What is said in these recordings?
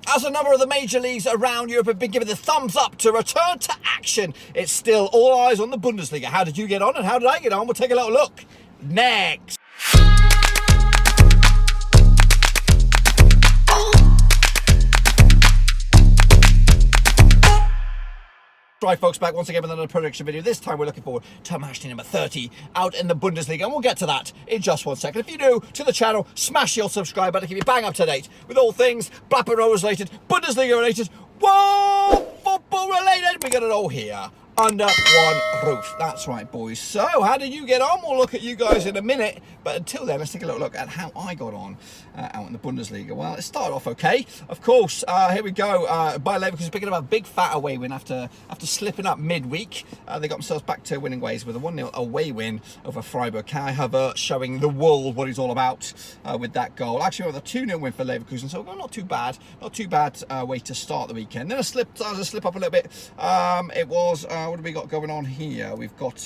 As a number of the major leagues around Europe have been given the thumbs up to return to action, it's still all eyes on the Bundesliga. How did you get on and how did I get on? We'll take a little look next. Right, folks, back once again with another prediction video. This time we're looking forward to matchday number 30 out in the Bundesliga, and we'll get to that in just 1 second. If you're new to the channel, smash your subscribe button to keep you bang up to date with all things Blackburn Rovers related, Bundesliga related, football related. We got it all here under one roof. That's right, boys. So, how did you get on? We'll look at you guys in a minute, but until then, let's take a little look at how I got on out in the Bundesliga. Well, it started off okay. Of course, here we go. Bayern Leverkusen picking up a big fat away win after slipping up midweek. They got themselves back to winning ways with a 1-0 away win over Freiburg. Kai Havertz showing the world what he's all about with that goal. Actually, with a 2-0 win for Leverkusen, so not too bad. Not too bad way to start the weekend. Then a slip up a little bit. It was what have we got going on here? We've got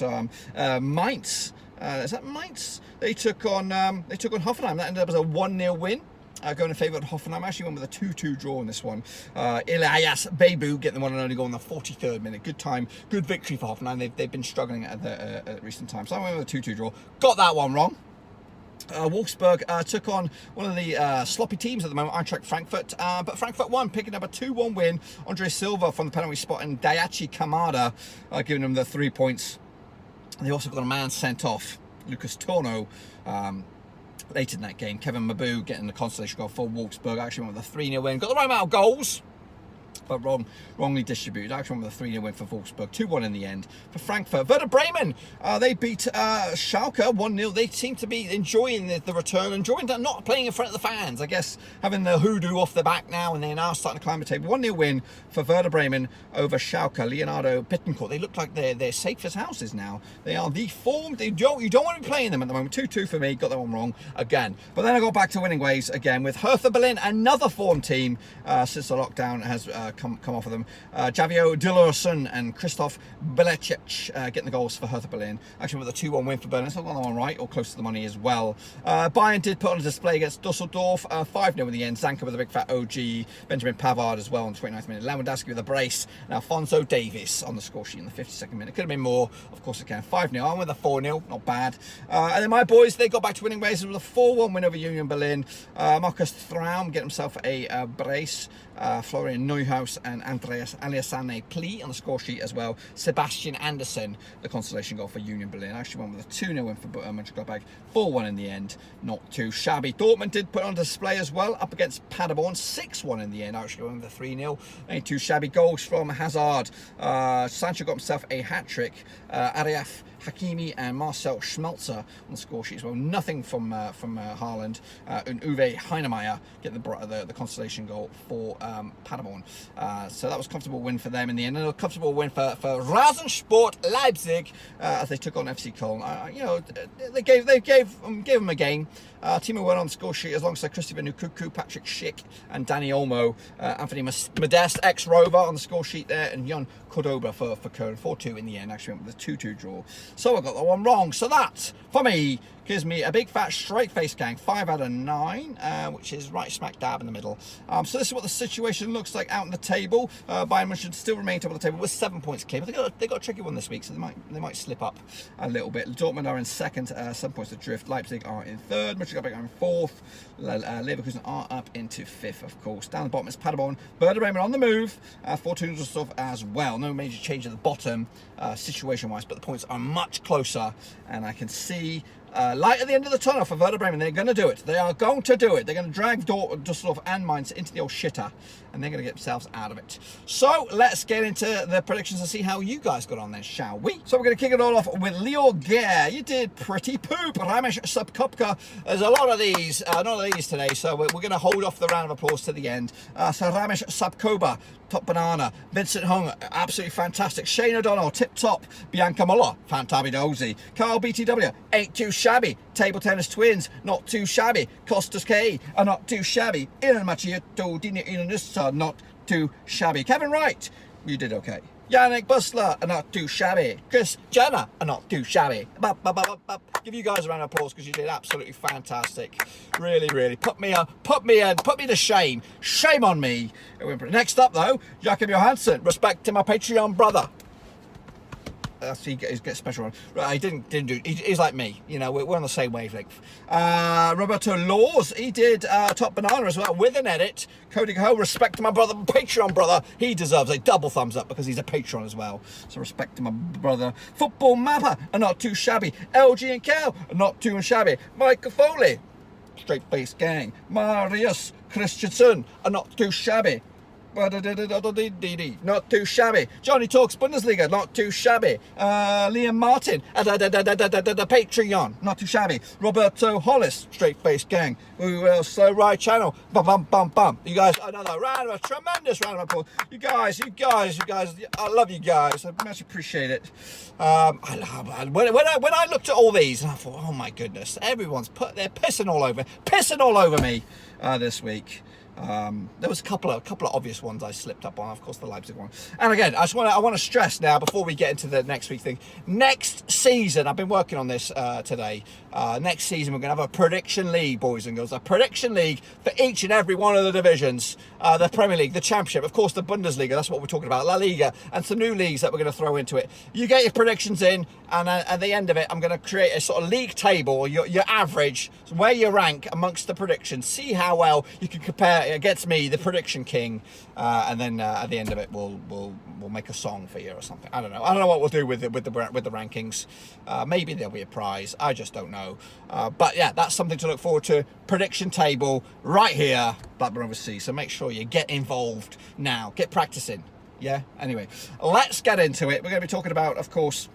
Mainz. Is that Mainz? They took on Hoffenheim. That ended up as a 1-0 win. Going in favour of Hoffenheim. Actually went with a 2-2 draw in this one. Elias Bebu getting the one and only goal in the 43rd minute. Good time, good victory for Hoffenheim. They've been struggling at recent times. So I went with a 2-2 draw. Got that one wrong. Wolfsburg took on one of the sloppy teams at the moment, Eintracht Frankfurt, but Frankfurt won, picking up a 2-1 win. Andre Silva from the penalty spot and Daichi Kamada giving them the 3 points. They also got a man sent off, Lucas Torno, late in that game. Kevin Mabu getting the consolation goal for Wolfsburg. Actually went with a 3-0 win. Got the right amount of goals, but wrongly distributed. Actually went with a 3-0 win for Wolfsburg. 2-1 in the end for Frankfurt. Werder Bremen, they beat Schalke 1-0. They seem to be enjoying the return, enjoying not playing in front of the fans. I guess having the hoodoo off the back now, and they're now starting to climb the table. 1-0 win for Werder Bremen over Schalke. Leonardo Bittencourt. They look like they're safe as houses now. They are the form. You don't want to be playing them at the moment. 2-2 for me. Got that one wrong again. But then I got back to winning ways again with Hertha Berlin, another form team since the lockdown has come off of them. Javier Dillerson and Christoph Belecic getting the goals for Hertha Berlin. Actually with a 2-1 win for Berlin. So I got that one right, or close to the money as well. Bayern did put on a display against Düsseldorf. 5-0 in the end. Zanka with a big fat OG. Benjamin Pavard as well on the 29th minute. Lewandowski with a brace. And Alphonso Davies on the score sheet in the 52nd minute. Could have been more. Of course it can. 5-0. I'm with a 4-0. Not bad. And then my boys, they got back to winning ways with a 4-1 win over Union Berlin. Marcus Thuram getting himself a brace. Florian Neuhaus and Andreas Aliasane Pli on the score sheet as well. Sebastian Andersen, the consolation goal for Union Berlin. Actually won with a 2-0 win for Mönchengladbach. 4-1 in the end. Not too shabby. Dortmund did put on display as well, up against Paderborn. 6-1 in the end. Actually won with a 3-0. Ain't too shabby. Goals from Hazard. Sancho got himself a hat-trick. Ariaf Hakimi and Marcel Schmelzer on the score sheet as well. Nothing from Haaland. And Uwe Heinemeier getting the consolation goal for Paderborn. So that was a comfortable win for them in the end. And a comfortable win for Rasensport Leipzig as they took on FC Köln. They gave them a game. Timo went on the score sheet alongside Christopher Nkunku, Patrick Schick and Danny Olmo. Anthony Modeste, ex-Rover on the score sheet there, and Jan Cordoba for Köln. 4-2 in the end. Actually went with a 2-2 draw. So I got that one wrong. So that, for me, gives me a big fat straight face gang. 5 out of 9, which is right smack dab in the middle. So this is what the situation looks like out on the table. Bayern München still remain top of the table with 7 points clear. But they got a tricky one this week, so they might slip up a little bit. Dortmund are in second, 7 points adrift. Leipzig are in third. Mönchengladbach are in fourth. Leverkusen are up into fifth, of course. Down the bottom is Paderborn. Werder Bremen on the move. Fortuna Düsseldorf as well. No major change at the bottom situation-wise, but the points are much closer, and I can see light at the end of the tunnel for Werder Bremen. They're going to do it. They are going to do it. They're going to drag Düsseldorf and Mainz into the old shitter, and they're going to get themselves out of it. So let's get into the predictions and see how you guys got on then, shall we? So we're going to kick it all off with Leo Gare. You did pretty poop. Ramesh Subkopka. There's a lot of these, today, so we're going to hold off the round of applause to the end. So Ramesh Subkoba, top banana. Vincent Hung, absolutely fantastic. Shane O'Donnell, tip top. Bianca Muller, fantabidosi. Carl BTW, ain't too shabby. Table tennis twins, not too shabby. Costas K, are not too shabby. Ilan Machieto, Dina Ilanissa, not too shabby. Kevin Wright, you did okay. Yannick Bustler are not too shabby. Chris Jenner are not too shabby. Give you guys a round of applause because you did absolutely fantastic. Really, really put me to shame. Shame on me. Next up though, Jakob Johansson. Respect to my Patreon brother. He gets a special one. Right, he didn't do. He's like me, you know. We're on the same wavelength. Roberto Laws, he did Top Banana as well with an edit. Cody Ho, respect to my brother, Patreon brother. He deserves a double thumbs up because he's a patron as well. So respect to my brother. Football Mapper are not too shabby. LG and Cal are not too shabby. Michael Foley, straight face gang. Marius Christensen are not too shabby. Not too shabby. Johnny Talks Bundesliga, not too shabby. Liam Martin, the Patreon, not too shabby. Roberto Hollis, straight face gang. Who else? Slow Ride Channel, bum. You guys, another round of a tremendous round of applause. You guys, I love you guys. I much appreciate it. When I looked at all these, I thought, oh my goodness, everyone's they're pissing all over me this week. There was a couple of obvious ones I slipped up on, of course the Leipzig one. And again, I want to stress now before we get into the next week thing. Next season, I've been working on this today. Next season we're going to have a prediction league, boys and girls. A prediction league for each and every one of the divisions. The Premier League, the Championship, of course the Bundesliga, that's what we're talking about. La Liga, and some new leagues that we're going to throw into it. You get your predictions in, and at the end of it, I'm going to create a sort of league table, your average, where you rank amongst the predictions. See how well you can compare against me, the prediction king, and then at the end of it, we'll make a song for you or something. I don't know what we'll do with the rankings. Maybe there'll be a prize. I just don't know. But yeah, that's something to look forward to. Prediction table right here, Blackburn Overseas. So make sure you get involved now. Get practicing. Yeah. Anyway, let's get into it. We're going to be talking about, of course,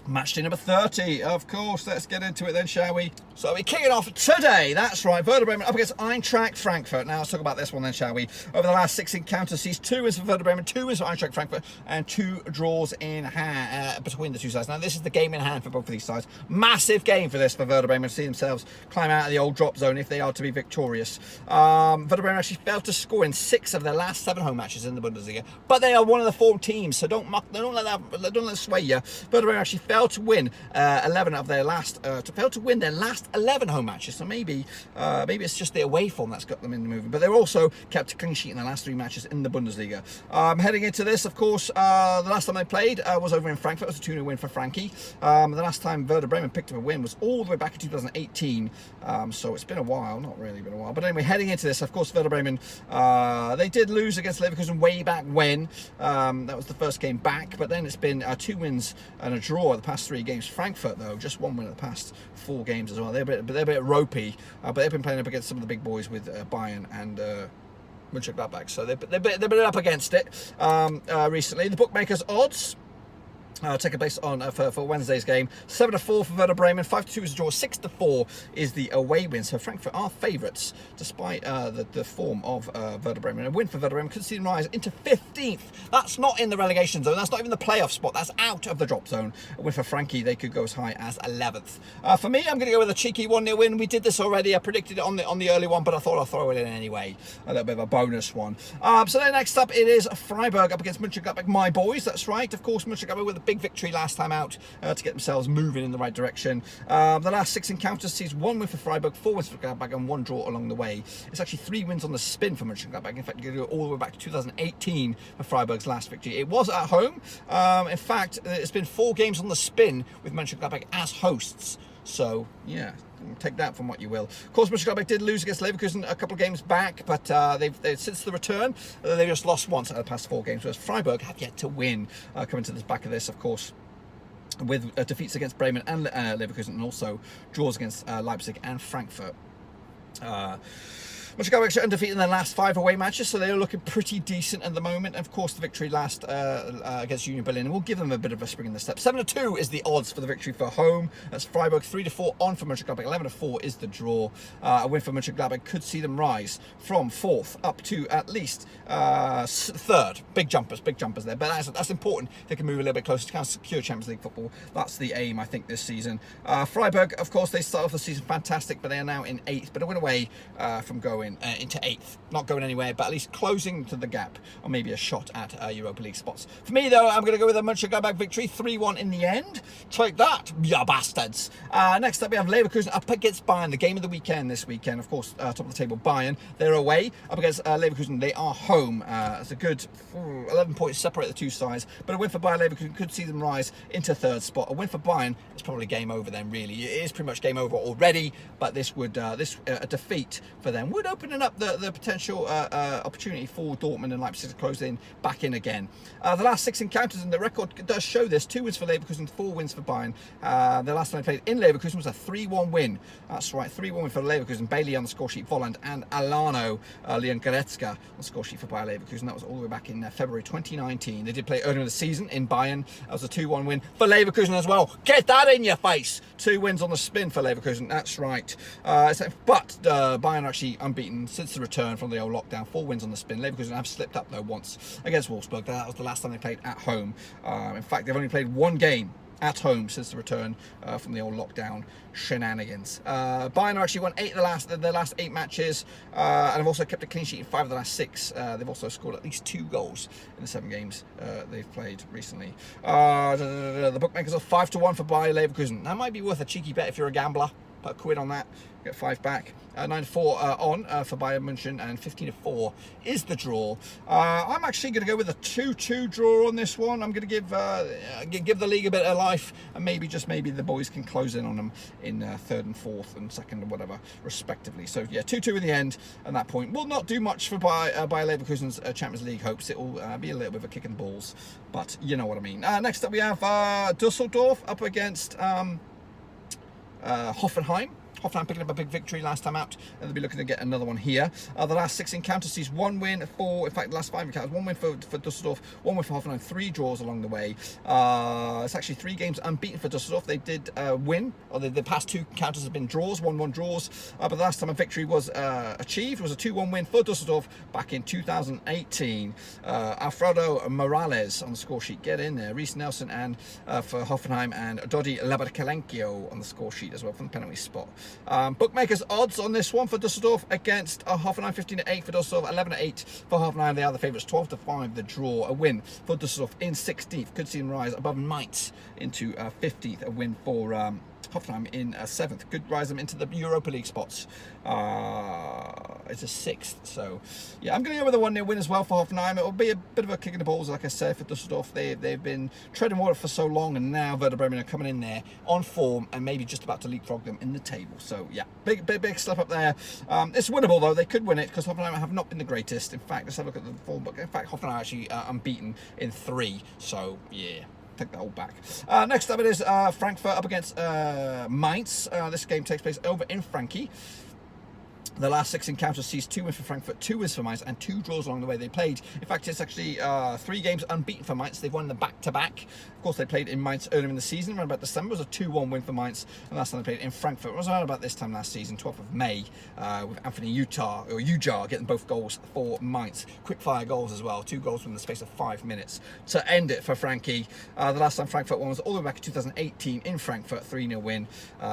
Matchday number 30, of course. Let's get into it then, shall we? So we're kicking off today, that's right, Werder Bremen up against Eintracht Frankfurt. Now let's talk about this one then, shall we? Over the last 6 encounters, sees 2 wins for Werder Bremen, 2 wins for Eintracht Frankfurt, and 2 draws in hand between the two sides. Now this is the game in hand for both of these sides. Massive game for Werder Bremen to see themselves climb out of the old drop zone if they are to be victorious. Werder Bremen actually failed to score in 6 of their last 7 home matches in the Bundesliga, but they are one of the form teams, so don't let that sway you. Werder Bremen actually failed to win 11 of their last failed to win their last 11 home matches, so maybe it's just the away form that's got them in the movement, but they also kept a clean sheet in the last 3 matches in the Bundesliga. Heading into this, of course, the last time they played was over in Frankfurt. It was a 2-0 win for Frankie. The last time Werder Bremen picked up a win was all the way back in 2018, so it's been a while. Not really been a while, but anyway, heading into this, of course, Werder Bremen, they did lose against Leverkusen way back when. That was the first game back, but then it's been 2 wins and a draw the past 3 games. Frankfurt, though, just 1 win in the past 4 games as well. They're a bit ropey, but they've been playing up against some of the big boys with Bayern and Mönchengladbach, so they've been up against it recently. The bookmakers' odds taking place on for Wednesday's game. 7-4 for Werder Bremen, 5-2 is a draw, 6-4 is the away win. So Frankfurt are favourites despite the form of Werder Bremen. A win for Werder Bremen could see them rise into 15th. That's not in the relegation zone. That's not even the playoff spot. That's out of the drop zone. A win for Frankie, they could go as high as 11th. For me, I'm going to go with a cheeky 1-0 win. We did this already. I predicted it on the early one, but I thought I'll throw it in anyway. A little bit of a bonus one. So then next up, it is Freiburg up against Mönchengladbach. My boys, that's right. Of course, Mönchengladbach with a big victory last time out to get themselves moving in the right direction. The last 6 encounters sees 1 win for Freiburg, 4 wins for Gladbach, and 1 draw along the way. It's actually 3 wins on the spin for Mönchengladbach. In fact, you go all the way back to 2018 for Freiburg's last victory. It was at home. In fact, it's been 4 games on the spin with Mönchengladbach as hosts. So, yeah, take that from what you will. Of course, Mönchengladbach did lose against Leverkusen a couple of games back, but they've since the return, they've just lost once out of the past 4 games, whereas Freiburg have yet to win. Coming to the back of this, of course, with defeats against Bremen and Leverkusen, and also draws against Leipzig and Frankfurt. Mönchengladbach are undefeated in their last 5 away matches, so they're looking pretty decent at the moment. And of course, the victory last against Union Berlin will give them a bit of a spring in the step. 7-2 is the odds for the victory for home. That's Freiburg. 3-4 on for Mönchengladbach. 11-4 is the draw. A win for Mönchengladbach could see them rise from 4th up to at least 3rd. Big jumpers there. But that's important. They can move a little bit closer to kind of secure Champions League football. That's the aim, I think, this season. Freiburg, of course, they start off the season fantastic, but they are now in 8th, but a win away from going going into 8th. Not going anywhere, but at least closing to the gap, or maybe a shot at Europa League spots. For me, though, I'm going to go with a Mönchengladbach victory, 3-1 in the end. Take that, ya bastards. Next up, we have Leverkusen up against Bayern, the game of the weekend this weekend. Of course, top of the table, Bayern. They're away. Up against Leverkusen, they are home. It's a good 11 points separate the two sides, but a win for Bayern Leverkusen could see them rise into 3rd spot. A win for Bayern is probably game over then, really. It is pretty much game over already, but this would a defeat for them would open up the potential opportunity for Dortmund and Leipzig to close back in again. The last 6 encounters, and the record does show this: 2 wins for Leverkusen, 4 wins for Bayern. The last time they played in Leverkusen was a 3-1 win. That's right, 3-1 win for Leverkusen. Bailey on the score sheet, Volland and Alano, Leon Goretzka on the score sheet for Bayer Leverkusen. That was all the way back in February 2019. They did play earlier in the season in Bayern. That was a 2-1 win for Leverkusen as well. Get that in your face. 2 wins on the spin for Leverkusen. That's right. But Bayern are actually unbeaten since the return from the old lockdown. 4 wins on the spin. Leverkusen have slipped up though once against Wolfsburg. That was the last time they played at home. In fact, they've only played 1 game at home since the return from the old lockdown shenanigans. Bayern actually won 8 of their last 8 matches, and have also kept a clean sheet in 5 of the last 6. They've also scored at least 2 goals in the 7 games they've played recently. The bookmakers are 5-1 for Bayer Leverkusen. That might be worth a cheeky bet if you're a gambler. Put a quid on that, get 5 back. 9-4 on for Bayern München, and 15-4 is the draw. I'm actually going to go with a 2-2 draw on this one. I'm going to give the league a bit of life, and maybe the boys can close in on them in 3rd and 4th and 2nd and whatever, respectively. So yeah, 2-2 in the end. At that point, will not do much for Bayer Leverkusen's Champions League hopes. It will be a little bit of a kick in the balls, but you know what I mean. Next up, we have Düsseldorf up against Hoffenheim. Hoffenheim picking up a big victory last time out, and they'll be looking to get another one here. The last 6 encounters sees 1 win for, in fact, the last 5 encounters, 1 win for Düsseldorf, 1 win for Hoffenheim, 3 draws along the way. It's actually 3 games unbeaten for Düsseldorf. They did win, or the past 2 encounters have been draws, 1-1 draws, but the last time a victory was achieved was a 2-1 win for Düsseldorf back in 2018. Alfredo Morales on the score sheet, get in there. Reece Nelson and for Hoffenheim, and Dodi Labarkalenko on the score sheet as well from the penalty spot. Bookmakers odds on this one for Düsseldorf against Hoffenheim, 15-8 for Düsseldorf, 11-8 for Hoffenheim. They are the favourites, 12-5 the draw. A win for Düsseldorf in 16th, could see them rise above Mainz into 15th. A win for Hoffenheim in 7th, could rise them into the Europa League spots. It's a 6th, so yeah, I'm going to go with a 1-0 win as well for Hoffenheim. It will be a bit of a kick in the balls, like I said, for Düsseldorf. They've been treading water for so long, and now Werder Bremen are coming in there on form and maybe just about to leapfrog them in the table. So yeah, big slip up there. It's winnable though. They could win it because Hoffenheim have not been the greatest. In fact, let's have a look at the form book. In fact, Hoffenheim are actually unbeaten in 3. So yeah, take that all back. Next up it is Frankfurt up against Mainz. This game takes place over in Frankie. The last 6 encounters sees 2 wins for Frankfurt, 2 wins for Mainz, and 2 draws along the way they played. In fact, it's actually 3 games unbeaten for Mainz. They've won the back-to-back. Of course, they played in Mainz earlier in the season, around about December. It was a 2-1 win for Mainz, and last time they played in Frankfurt. It was around about this time last season, 12th of May, with Anthony Ujar getting both goals for Mainz. Quick-fire goals as well, 2 goals within the space of 5 minutes to end it for Frankie. The last time Frankfurt won was all the way back in 2018 in Frankfurt, 3-0 win.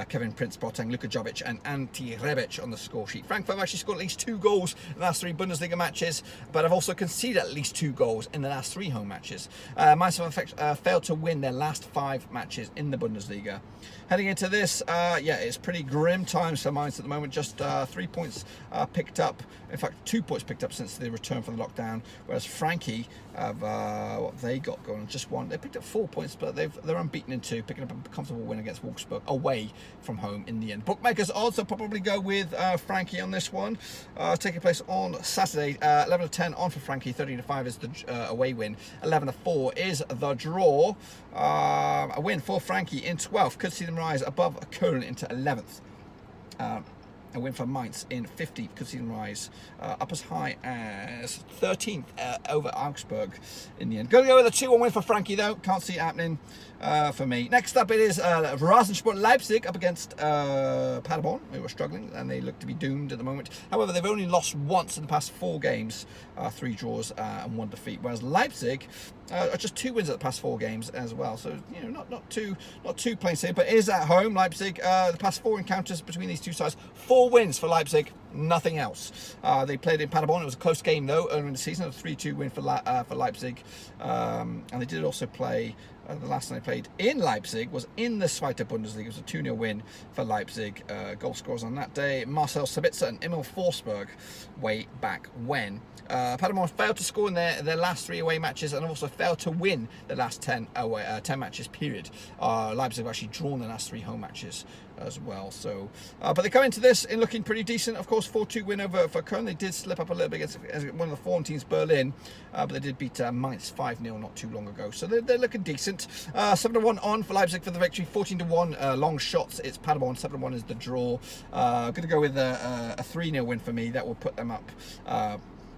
Kevin Prince Boateng, Luka Jovic, and Ante Rebic on the score sheet. Frankfurt have actually scored at least 2 goals in the last 3 Bundesliga matches, but have also conceded at least 2 goals in the last 3 home matches. Mainz have failed to win their last 5 matches in the Bundesliga. Heading into this, yeah, it's pretty grim times for Mainz at the moment. Just 3 points picked up. In fact, 2 points picked up since the return from the lockdown. Whereas Frankie have what they got going, just 1. They picked up 4 points, but they're unbeaten in 2, picking up a comfortable win against Wolfsburg away from home in the end. Bookmakers odds, I'll probably go with Frankie on this one. Taking place on Saturday, 11-10 on for Frankie, 13-5 is the away win, 11-4 is the draw. A win for Frankie in 12th, could see them rise above Köln into 11th. A win for Mainz in 15th, could see them rise up as high as 13th over Augsburg in the end. Going to go with a 2-1 win for Frankie though, can't see it happening for me. Next up it is Rasensport Leipzig up against Paderborn, who are struggling and they look to be doomed at the moment. However, they've only lost once in the past 4 games, 3 draws and 1 defeat, whereas Leipzig are just 2 wins at the past 4 games as well. So you know, not too plain sailing, but it is at home. Leipzig, the past 4 encounters between these two sides, 4 4 wins for Leipzig, nothing else. They played in Paderborn. It was a close game though earlier in the season. A 3-2 win for Leipzig, and they did also play. The last time they played in Leipzig was in the Zweite Bundesliga. It was a 2-0 win for Leipzig. Goal scorers on that day: Marcel Sabitzer and Emil Forsberg, way back when. Paderborn failed to score in their last 3 away matches, and also failed to win the last 10 matches period. Leipzig have actually drawn the last 3 home matches as well. So, but they come into this in looking pretty decent. Of course, 4-2 win over for Köln. They did slip up a little bit against one of the form teams, Berlin, but they did beat Mainz 5-0 not too long ago. So they're looking decent. 7-1 on for Leipzig for the victory. 14-1 long shots. It's Paderborn. 7-1 is the draw. Going to go with a 3-0 win for me. That will put them up.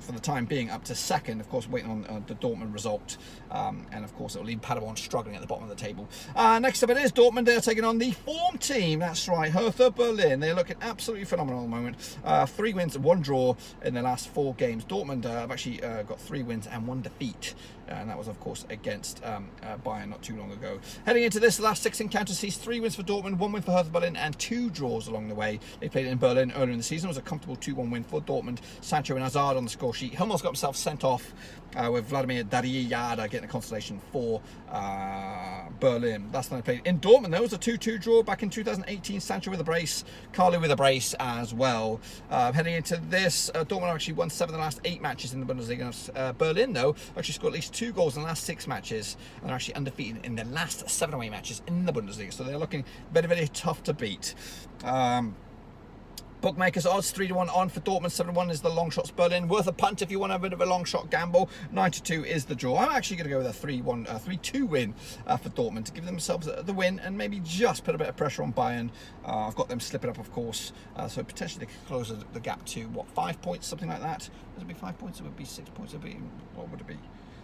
For the time being, up to second, of course, waiting on the Dortmund result, and of course it will leave Paderborn struggling at the bottom of the table. Next up it is Dortmund. They're taking on the form team, that's right, Hertha Berlin. They're looking absolutely phenomenal at the moment. 3 wins, 1 draw in their last 4 games. Dortmund have actually got 3 wins and 1 defeat, and that was of course against Bayern not too long ago. Heading into this, the last 6 encounters sees 3 wins for Dortmund, 1 win for Hertha Berlin, and 2 draws along the way. They played in Berlin earlier in the season. It was a comfortable 2-1 win for Dortmund. Sancho and Hazard on the score sheet. Hummels got himself sent off with Vladimir Dariyada getting a consolation for Berlin. Last time they played in Dortmund, there was a 2-2 draw back in 2018. Sancho with a brace, Carly with a brace as well. Heading into this, Dortmund actually won 7 of the last 8 matches in the Bundesliga. Berlin, though, actually scored at least 2 goals in the last 6 matches, and are actually undefeated in the last 7 away matches in the Bundesliga. So they're looking very, very tough to beat. Bookmakers odds 3-1 on for Dortmund, 7-1 is the long shots Berlin. Worth a punt if you want a bit of a long shot gamble. 9-2 is the draw. I'm actually going to go with a 3-2 win for Dortmund to give themselves the win and maybe just put a bit of pressure on Bayern. I've got them slipping up, of course, so potentially they could close the gap to 5 points, something like that. Would it be 5 points? It would be 6 points. It would be, what would it be?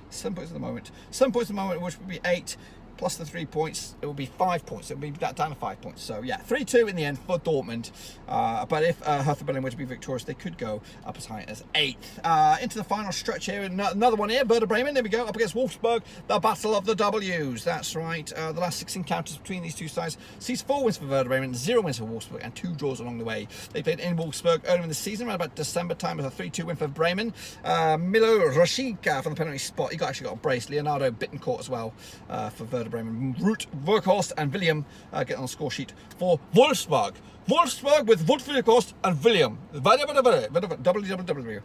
7 points at the moment. 7 points at the moment, which would be 8. Plus the 3 points, it will be 5 points. It will be that down to 5 points. So yeah, 3-2 in the end for Dortmund. But if Hertha Berlin were to be victorious, they could go up as high as 8th. Into the final stretch here, another one here. Werder Bremen. There we go, up against Wolfsburg. The battle of the W's. That's right. The last 6 encounters between these two sides sees 4 wins for Werder Bremen, 0 wins for Wolfsburg, and 2 draws along the way. They played in Wolfsburg earlier in the season, around about December time, with a 3-2 win for Bremen. Milo Roshinka from the penalty spot. He actually got a brace. Leonardo Bittencourt as well for Werder Bremen. Ruth Verkhorst and William getting on the score sheet for Wolfsburg. Wolfsburg with Wout Verkhorst and William. WWW.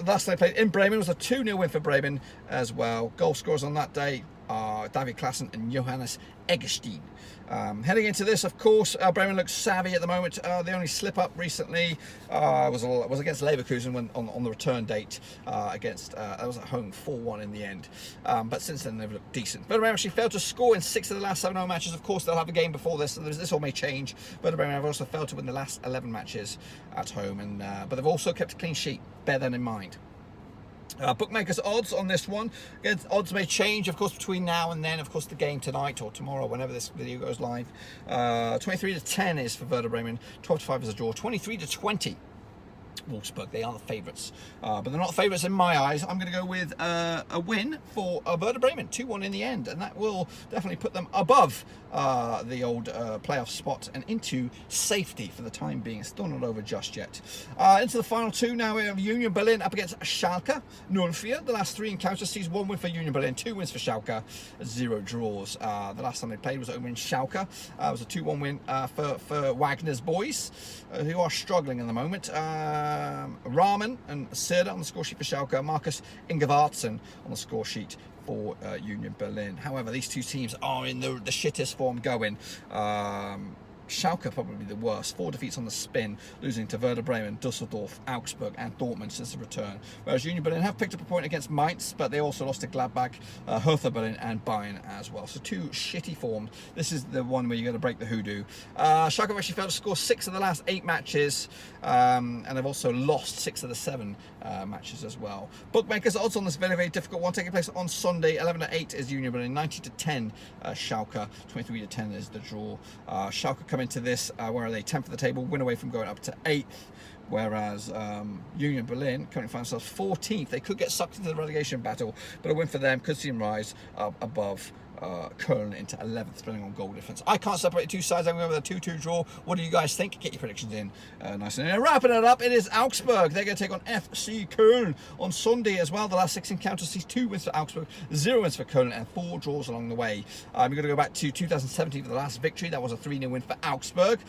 Last time they played in Bremen was a 2-0 win for Bremen as well. Goal scorers on that day are David Klaassen and Johannes Eggestein. Heading into this, of course, Bremen looks savvy at the moment. The only slip up recently was against Leverkusen when, on the return date that was at home, 4-1 in the end. But since then they've looked decent. Werder Bremen actually failed to score in 6 of the last 7 home matches. Of course, they'll have a game before this, so this all may change. Werder Bremen have also failed to win the last 11 matches at home, and but they've also kept a clean sheet. Bear that in mind. Bookmakers odds on this one. Again, odds may change, of course, between now and then. Of course, the game tonight or tomorrow, whenever this video goes live. 23-10 is for Werder Bremen. 12-5 is a draw. 23-20. Wolfsburg, they are the favourites, but they're not the favourites in my eyes. I'm going to go with a win for Werder Bremen, 2-1 in the end, and that will definitely put them above the old playoff spot and into safety for the time being. It's still not over just yet. Into the final 2 now, we have Union Berlin up against Schalke 04. The last 3 encounters sees 1 win for Union Berlin, 2 wins for Schalke, 0 draws. The last time they played was over in Schalke. It was a 2-1 win for Wagner's boys, who are struggling at the moment. Rahman and Serda on the score sheet for Schalke, Marcus Ingevartsen on the score sheet for Union Berlin. However, these two teams are in the shittest form going. Schalke probably the worst. 4 defeats on the spin, losing to Werder Bremen, Düsseldorf, Augsburg and Dortmund since the return. Whereas Union Berlin have picked up a point against Mainz, but they also lost to Gladbach, Hertha Berlin and Bayern as well. So 2 shitty forms. This is the one where you're going to break the hoodoo. Schalke have actually failed to score 6 of the last 8 matches, and they've also lost 6 of the 7 matches as well. Bookmakers odds on this very, very difficult one, taking place on Sunday. 11-8 is Union Berlin, 90-10 Schalke, 23-10 is the draw. Schalke come into this, where are they? 10th of the table, win away from going up to 8th. Whereas Union Berlin currently find themselves 14th. They could get sucked into the relegation battle, but a win for them could see them rise up above Köln into 11th, depending on goal difference. I can't separate the two sides. I'm going with a 2-2 draw. What do you guys think? Get your predictions in nice and wrapping it up. It is Augsburg. They're going to take on FC Köln on Sunday as well. The last 6 encounters sees 2 wins for Augsburg, 0 wins for Köln, and 4 draws along the way. We're going to go back to 2017 for the last victory. That was a 3-0 win for Augsburg.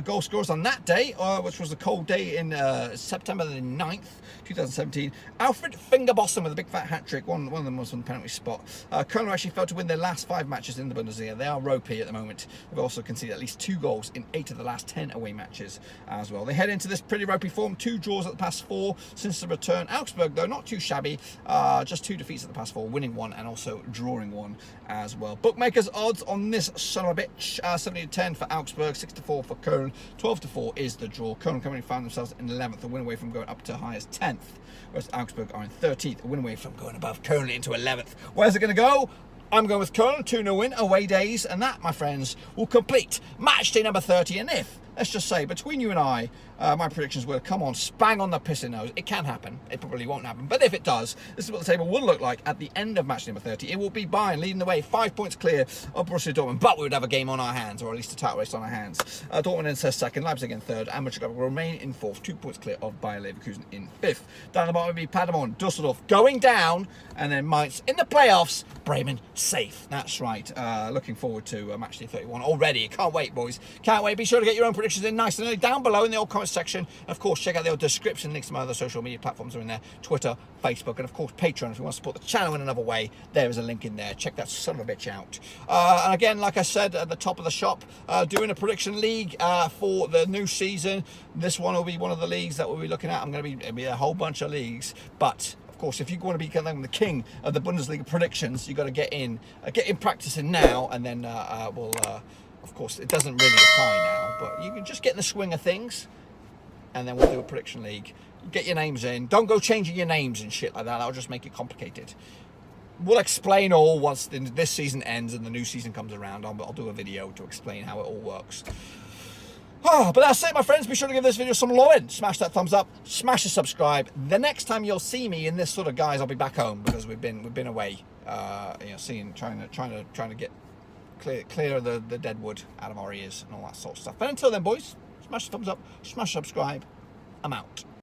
Goal scorers on that day, which was a cold day in September the 9th, 2017. Alfred Fingerbossen with a big fat hat-trick. One of them was on the penalty spot. Köln actually failed to win their last 5 matches in the Bundesliga. They are ropey at the moment. They've also conceded at least 2 goals in 8 of the last 10 away matches as well. They head into this pretty ropey form. 2 draws at the past 4 since the return. Augsburg, though, not too shabby. Just 2 defeats at the past 4, winning 1 and also drawing 1 as well. Bookmakers odds on this son of a bitch. 70-10 for Augsburg, 6-4 for Köln, 12-4 is the draw. Köln currently found themselves in 11th, a win away from going up to high as 10th. Whereas Augsburg are in 13th, a win away from going above Köln into 11th. Where's it going to go? I'm going with Köln, 2-0 win, away days, and that, my friends, will complete match day number 30. And if, let's just say, between you and I, my predictions will come on, spang on the pissing nose. It can happen. It probably won't happen. But if it does, this is what the table will look like at the end of match number 30. It will be Bayern leading the way, 5 points clear of Borussia Dortmund. But we would have a game on our hands, or at least a title race on our hands. Dortmund in second, Leipzig in third, and Mönchengladbach will remain in fourth, 2 points clear of Bayern Leverkusen in fifth. Down the bottom will be Paderborn, Düsseldorf going down, and then Mainz in the playoffs. Bremen safe. That's right. Looking forward to match day 31 already. Can't wait, boys. Can't wait. Be sure to get your own predictions in nice and early down below in the old comment section. And of course, check out the old description. Links to my other social media platforms are in there. Twitter, Facebook, and of course, Patreon. If you want to support the channel in another way, there is a link in there. Check that son of a bitch out. And again, like I said at the top of the shop, doing a prediction league for the new season. This one will be one of the leagues that we'll be looking at. It'll be a whole bunch of leagues, but of course, if you want to be the king of the Bundesliga predictions, you've got to get in practicing now, and then of course, it doesn't really apply now, but you can just get in the swing of things, and then we'll do a prediction league. Get your names in. Don't go changing your names and shit like that. That'll just make it complicated. We'll explain all once this season ends and the new season comes around. I'll do a video to explain how it all works. But that's it, my friends. Be sure to give this video some loving. Smash that thumbs up. Smash the subscribe. The next time you'll see me in this sort of guise, I'll be back home because we've been away. Trying to get clear the dead wood out of our ears and all that sort of stuff. But until then, boys, smash the thumbs up. Smash subscribe. I'm out.